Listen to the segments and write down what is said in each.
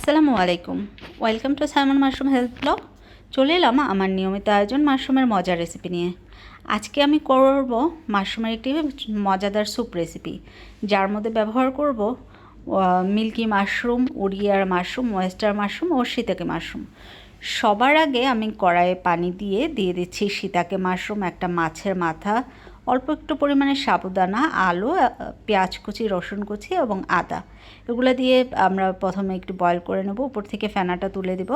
আসসালামু আলাইকুম, welcome to Simon mushroom health blog. চলে এলাম আমার নিয়মিত আয়োজন মাশরুমের মজার রেসিপি নিয়ে। আজকে আমি করব মাশরুমের একটি মজাদার স্যুপ রেসিপি, যার মধ্যে ব্যবহার করব মিল্কি মাশরুম, উড়িয়ার মাশরুম, ওয়েস্টার মাশরুম ও শিতাকে মাশরুম। সবার আগে আমি কড়াইয়ে পানি দিয়ে দিচ্ছি শিতাকে মাশরুম, একটা মাছের মাথা, অল্প একটু পরিমাণে সাবুদানা, আলু, পেঁয়াজ কুচি, রসুন কুচি এবং আদা। এগুলো দিয়ে আমরা প্রথমে একটু বয়েল করে নেব, উপর থেকে ফেনাটা তুলে দেব।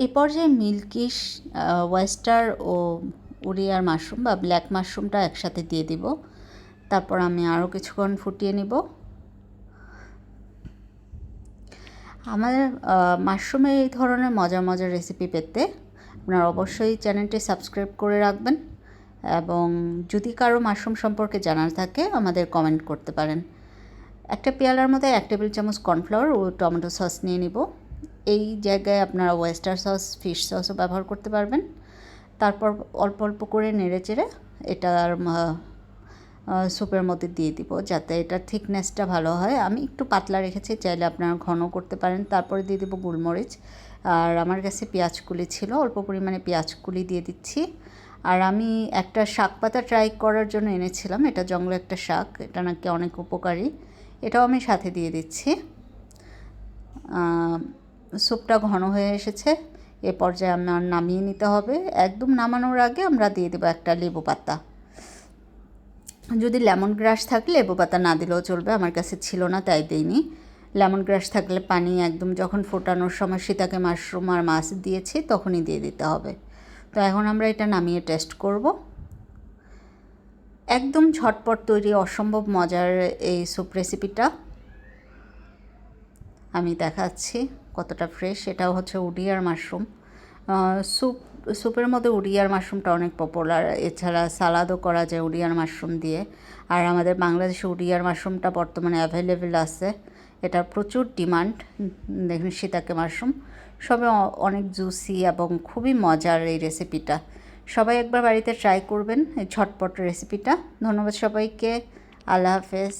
এ পর্যায়ে মিল্কি, ওয়েস্টার ও উড়িয়ার মাশরুম বা ব্ল্যাক মাশরুমটা একসাথে দিয়ে দিব। তারপর আমি আরও কিছুক্ষণ ফুটিয়ে নেব। আমাদের মাশরুমের এই ধরনের মজার মজার রেসিপি পেতে আপনারা অবশ্যই চ্যানেলটি সাবস্ক্রাইব করে রাখবেন, এবং যদি কারো মাশরুম সম্পর্কে জানার থাকে আমাদের কমেন্ট করতে পারেন। একটা পেয়ালার মধ্যে 1 টেবিল চামচ কর্নফ্লাওয়ার ও টমেটো সস নিয়ে নিব। এই জায়গায় আপনারা ওয়েস্টার সস, ফিশ সসও ব্যবহার করতে পারবেন। তারপর অল্প অল্প করে নেড়ে চেড়ে এটার স্যুপের মধ্যে দিয়ে দিব, যাতে এটার থিকনেসটা ভালো হয়। আমি একটু পাতলা রেখেছি, চাইলে আপনারা ঘন করতে পারেন। তারপরে দিয়ে দেবো গোলমরিচ, আর আমার কাছে পেঁয়াজ কুলি ছিল, অল্প পরিমাণে পেঁয়াজ কুলি দিয়ে দিচ্ছি। আর আমি একটা শাক পাতা ট্রাই করার জন্য এনেছিলাম, এটা জঙ্গলে একটা শাক, এটা নাকি অনেক উপকারী, এটাও আমি সাথে দিয়ে দিচ্ছি। স্যুপটা ঘন হয়ে এসেছে, এ পর্যায়ে আমার নামিয়ে নিতে হবে। একদম নামানোর আগে আমরা দিয়ে দেবো একটা লেবু পাতা। যদি লেমন গ্রাস থাকলে লেবু পাতা না দিলেও চলবে, আমার কাছে ছিল না তাই দিইনি। লেমন গ্রাস থাকলে পানি একদম যখন ফোটানোর সময় শিতাকে মাশরুম আর মাছ দিয়েছি তখনই দিয়ে দিতে হবে। তো এখন আমরা এটা নামিয়ে টেস্ট করব। একদম ঝটপট তৈরি, অসম্ভব মজার এই স্যুপ রেসিপিটা আমি দেখাচ্ছি কতটা ফ্রেশ। এটাও হচ্ছে উড়িয়ার মাশরুম স্যুপের মধ্যে উড়িয়ার মাশরুমটা অনেক পপুলার। এছাড়া সালাদও করা যায় উড়িয়ার মাশরুম দিয়ে। আর আমাদের বাংলাদেশে উড়িয়ার মাশরুমটা বর্তমানে অ্যাভেলেবেল আছে, এটার প্রচুর ডিমান্ড। দেখুন শিতাকে মাশরুম সবে অনেক জুসি এবং খুবই মজার এই রেসিপিটা। সবাই একবার বাড়িতে ট্রাই করবেন এই ঝটপট রেসিপিটা। ধন্যবাদ সবাইকে, আল্লাহ হাফেজ।